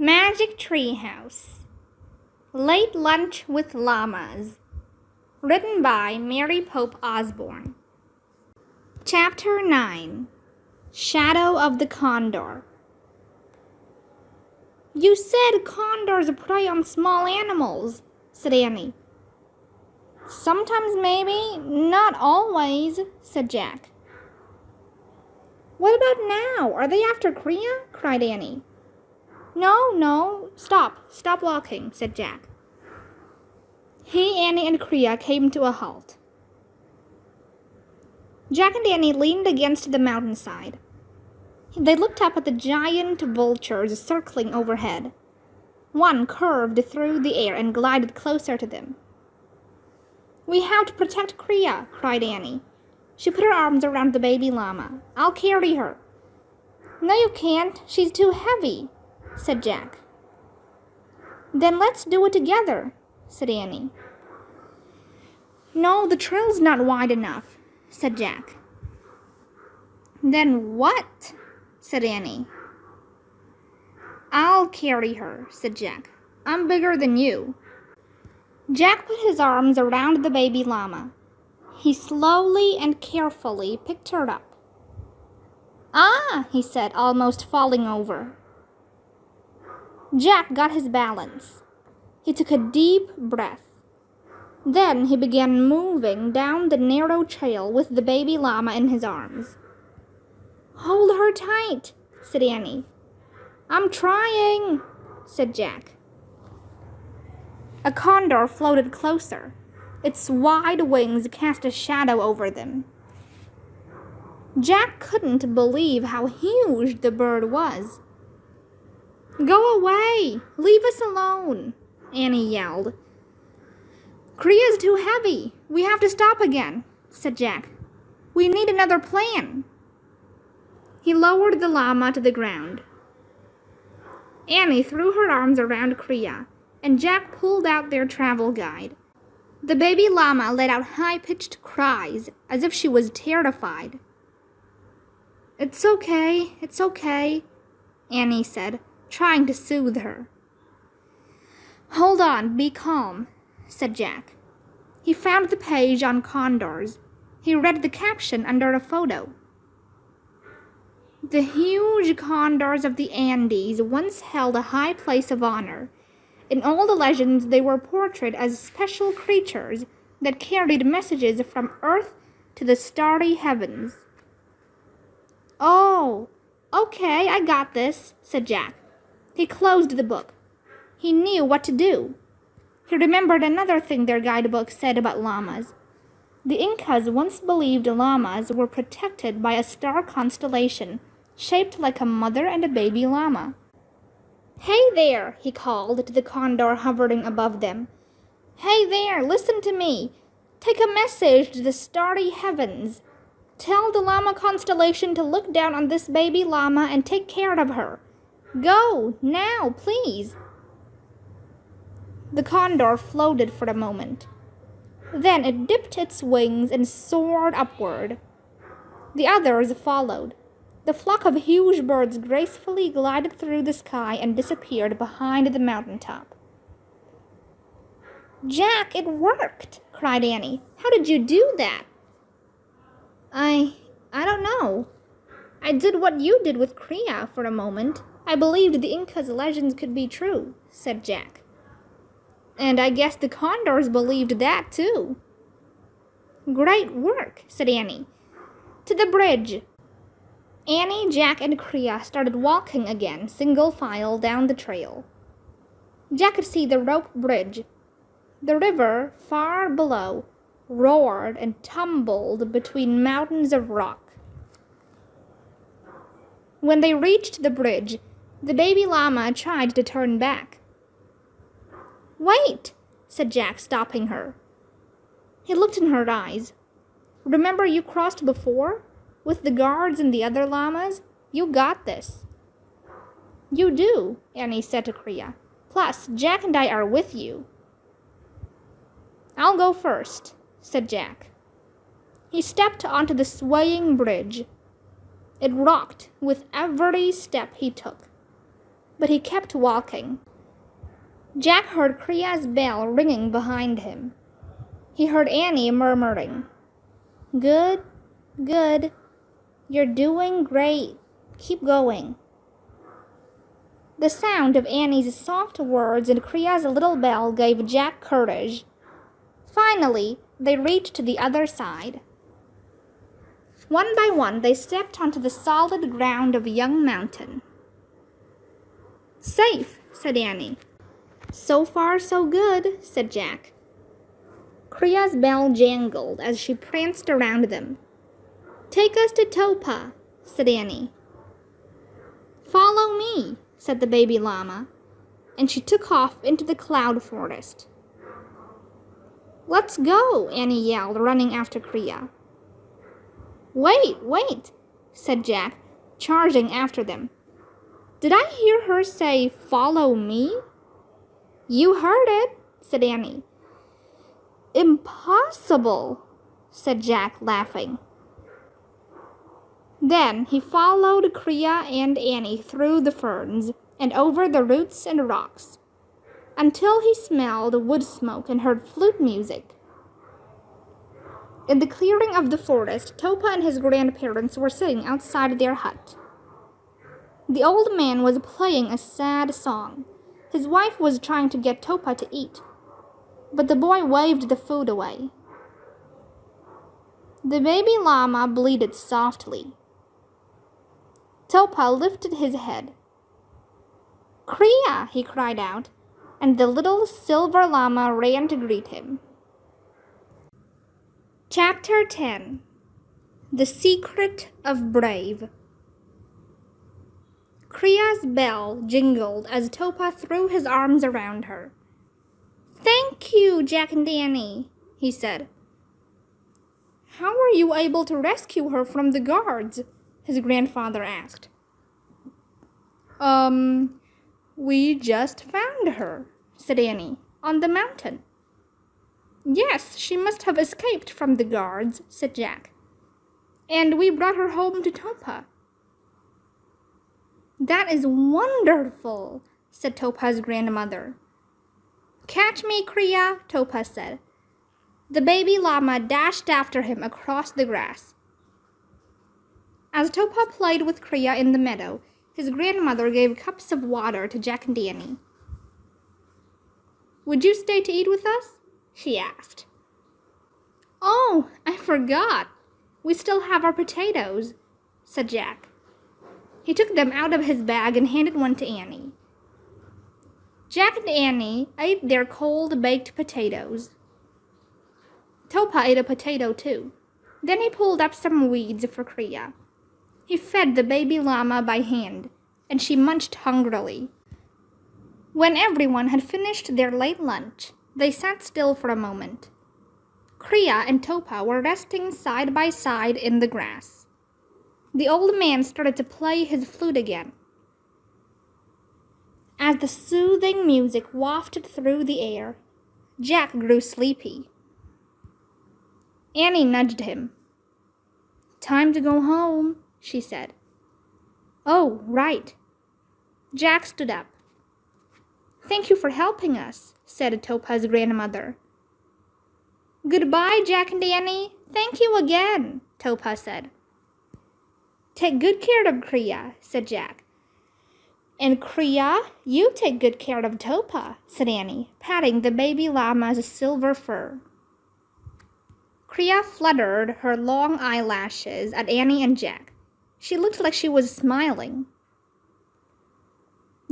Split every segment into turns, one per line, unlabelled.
Magic Treehouse. Late Lunch with Llamas. Written by Mary Pope Osborne. Chapter 9. Shadow of the Condor. You said condors prey on small animals, said Annie. Sometimes maybe, not always, said Jack. What about now? Are they after Kriya? Cried Annie. No, stop walking, said Jack. He, Annie, and Kriya came to a halt. Jack and Annie leaned against the mountainside. They looked up at the giant vultures circling overhead. One curved through the air and glided closer to them. We have to protect Kriya, cried Annie. She put her arms around the baby llama. I'll carry her. No, you can't. She's too heavy, said Jack. Then let's do it together, said Annie. No, the trail's not wide enough, said Jack. Then what? Said Annie. I'll carry her, said Jack. I'm bigger than you. Jack put his arms around the baby llama. He slowly and carefully picked her up. Ah, he said, almost falling over. Jack got his balance. He took a deep breath. Then he began moving down the narrow trail with the baby llama in his arms. Hold her tight, said Annie. I'm trying, said Jack. A condor floated closer. Its wide wings cast a shadow over them. Jack couldn't believe how huge the bird was. Go away! Leave us alone! Annie yelled. Kriya's too heavy. We have to stop again, said Jack. We need another plan. He lowered the llama to the ground. Annie threw her arms around Kriya, and Jack pulled out their travel guide. The baby llama let out high-pitched cries, as if she was terrified. It's okay, Annie said, trying to soothe her. Hold on, be calm, said Jack. He found the page on condors. He read the caption under a photo. The huge condors of the Andes once held a high place of honor. In all the legends, they were portrayed as special creatures that carried messages from Earth to the starry heavens. Oh, okay, I got this, said Jack. He closed the book. He knew what to do. He remembered another thing their guidebook said about llamas. The Incas once believed llamas were protected by a star constellation shaped like a mother and a baby llama. Hey there, he called to the condor hovering above them. Hey there, listen to me. Take a message to the starry heavens. Tell the llama constellation to look down on this baby llama and take care of her. Go, now, please. The condor floated for a moment. Then it dipped its wings and soared upward. The others followed. The flock of huge birds gracefully glided through the sky and disappeared behind the mountaintop. Jack, it worked, cried Annie. How did you do that? I don't know. I did what you did with Kriya for a moment. I believed the Incas' legends could be true, said Jack. And I guess the condors believed that too. Great work, said Annie. To the bridge. Annie, Jack, and Kriya started walking again, single file down the trail. Jack could see the rope bridge. The river, far below, roared and tumbled between mountains of rock. When they reached the bridge, the baby llama tried to turn back. Wait, said Jack, stopping her. He looked in her eyes. Remember you crossed before? With the guards and the other llamas? You got this. You do, Annie said to Kriya. Plus, Jack and I are with you. I'll go first, said Jack. He stepped onto the swaying bridge. It rocked with every step he took. but he kept walking. Jack heard Kriya's bell ringing behind him. He heard Annie murmuring, "Good, good, you're doing great. Keep going." The sound of Annie's soft words and Kriya's little bell gave Jack courage. Finally, they reached the other side. One by one, they stepped onto the solid ground of a young mountain. "Safe," said Annie. "So far, so good," said Jack. Kriya's bell jangled as she pranced around them. "Take us to Topa," said Annie. "Follow me," said the baby llama, and she took off into the cloud forest. "Let's go," Annie yelled, running after Kriya. Wait, said Jack, charging after them. "Did I hear her say, 'Follow me'?" "You heard it," said Annie. "Impossible," said Jack, laughing. Then he followed Kriya and Annie through the ferns and over the roots and rocks, until he smelled wood smoke and heard flute music. In the clearing of the forest, Topa and his grandparents were sitting outside their hut. The old man was playing a sad song. His wife was trying to get Topa to eat, but the boy waved the food away. The baby llama bleated softly. Topa lifted his head. "Kriya!" he cried out, and the little silver llama ran to greet him. Chapter 10. The Secret of Brave. Kriya's bell jingled as Topa threw his arms around her. "Thank you, Jack and Annie," he said. "How were you able to rescue her from the guards?" his grandfather asked. We just found her," said Annie, "on the mountain." "Yes, she must have escaped from the guards," said Jack. "And we brought her home to Topa." "That is wonderful," said Topa's grandmother. "Catch me, Kriya," Topa said. The baby llama dashed after him across the grass. As Topa played with Kriya in the meadow, his grandmother gave cups of water to Jack and Annie. "Would you stay to eat with us?" she asked. "Oh, I forgot. We still have our potatoes," said Jack. He took them out of his bag and handed one to Annie. Jack and Annie ate their cold baked potatoes. Topa ate a potato too. Then he pulled up some weeds for Kriya. He fed the baby llama by hand, and she munched hungrily. When everyone had finished their late lunch, they sat still for a moment. Kriya and Topa were resting side by side in the grass. The old man started to play his flute again. As the soothing music wafted through the air, Jack grew sleepy. Annie nudged him. "Time to go home," she said. "Oh, right." Jack stood up. "Thank you for helping us," said Topa's grandmother. "Goodbye, Jack and Annie. Thank you again," Topa said. "Take good care of Kriya," said Jack. "And Kriya, you take good care of Topa," said Annie, patting the baby llama's silver fur. Kriya fluttered her long eyelashes at Annie and Jack. She looked like she was smiling.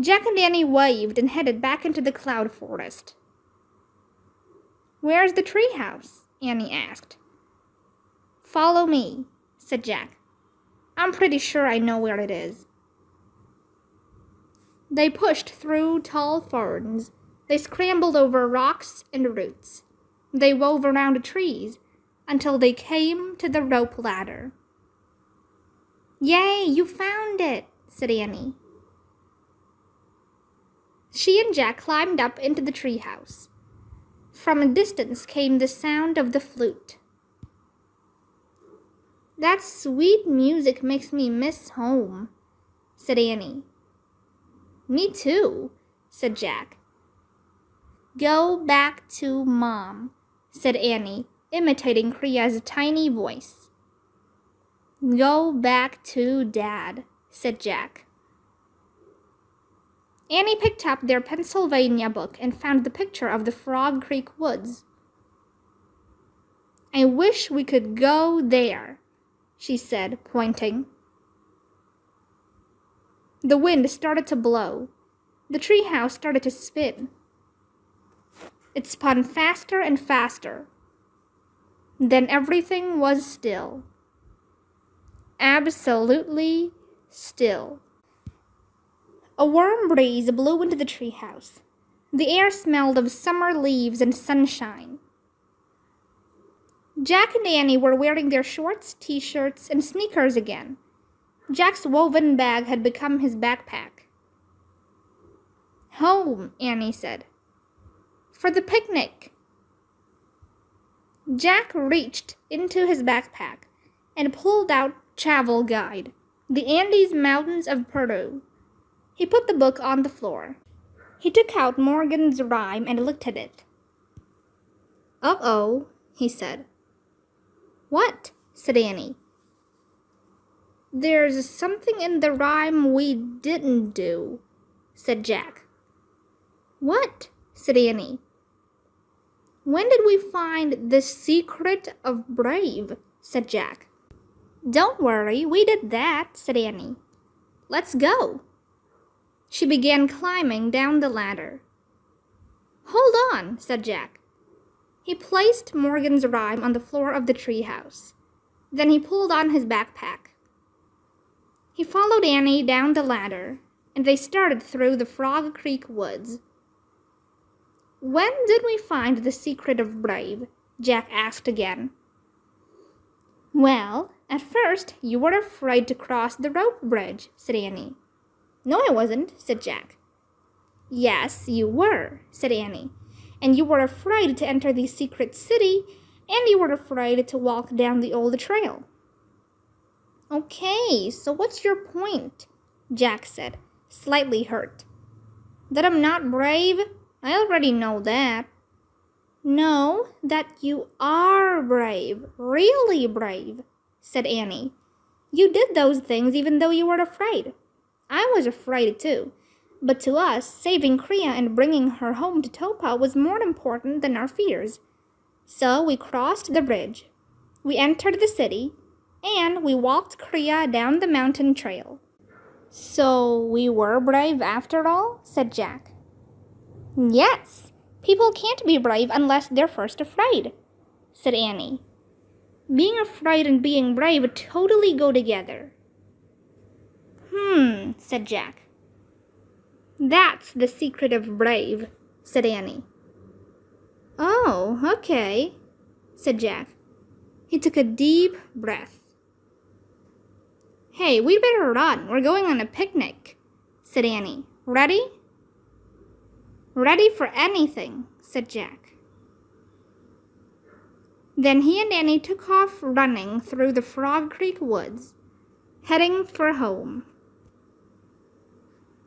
Jack and Annie waved and headed back into the cloud forest. "Where's the treehouse?" Annie asked. "Follow me," said Jack. "I'm pretty sure I know where it is." They pushed through tall ferns. They scrambled over rocks and roots. They wove around trees until they came to the rope ladder. "Yay, you found it," said Annie. She and Jack climbed up into the treehouse. From a distance came the sound of the flute. "That sweet music makes me miss home," said Annie. Me too, said Jack. Go back to Mom, said Annie, imitating Kria's tiny voice. Go back to Dad, said Jack. Annie picked up their Pennsylvania book and found the picture of the Frog Creek woods. I wish we could go there, she said, pointing. The wind started to blow. The treehouse started to spin. It spun faster and faster. Then everything was still. Absolutely still. A warm breeze blew into the treehouse. The air smelled of summer leaves and sunshine. Jack and Annie were wearing their shorts, t-shirts, and sneakers again. Jack's woven bag had become his backpack. Home, Annie said. For the picnic. Jack reached into his backpack and pulled out Travel Guide, The Andes Mountains of Peru. He put the book on the floor. He took out Morgan's rhyme and looked at it. Uh-oh, he said. What? Said Annie. There's something in the rhyme we didn't do, said Jack. What? Said Annie. When did we find the secret of Brave? Said Jack. Don't worry, we did that, said Annie. Let's go. She began climbing down the ladder. Hold on, said Jack. He placed Morgan's rhyme on the floor of the treehouse. Then he pulled on his backpack. He followed Annie down the ladder, and they started through the Frog Creek woods. When did we find the secret of Brave? Jack asked again. Well, at first you were afraid to cross the rope bridge, said Annie. No, I wasn't, said Jack. Yes, you were, said Annie. And you were afraid to enter the secret city, and you were afraid to walk down the old trail. Okay, so what's your point? Jack said, slightly hurt. That I'm not brave? I already know that. No, that you are brave, really brave, said Annie. You did those things even though you were afraid. I was afraid too, but to us, saving Kria and bringing her home to Topa was more important than our fears. So we crossed the bridge. We entered the city, and we walked Kria down the mountain trail. So we were brave after all, said Jack. Yes, people can't be brave unless they're first afraid, said Annie. Being afraid and being brave totally go together. Said Jack. That's the secret of Brave, said Annie. Oh, okay, said Jack. He took a deep breath. Hey, we'd better run. We're going on a picnic, said Annie. Ready? Ready for anything, said Jack. Then he and Annie took off running through the Frog Creek woods, heading for home.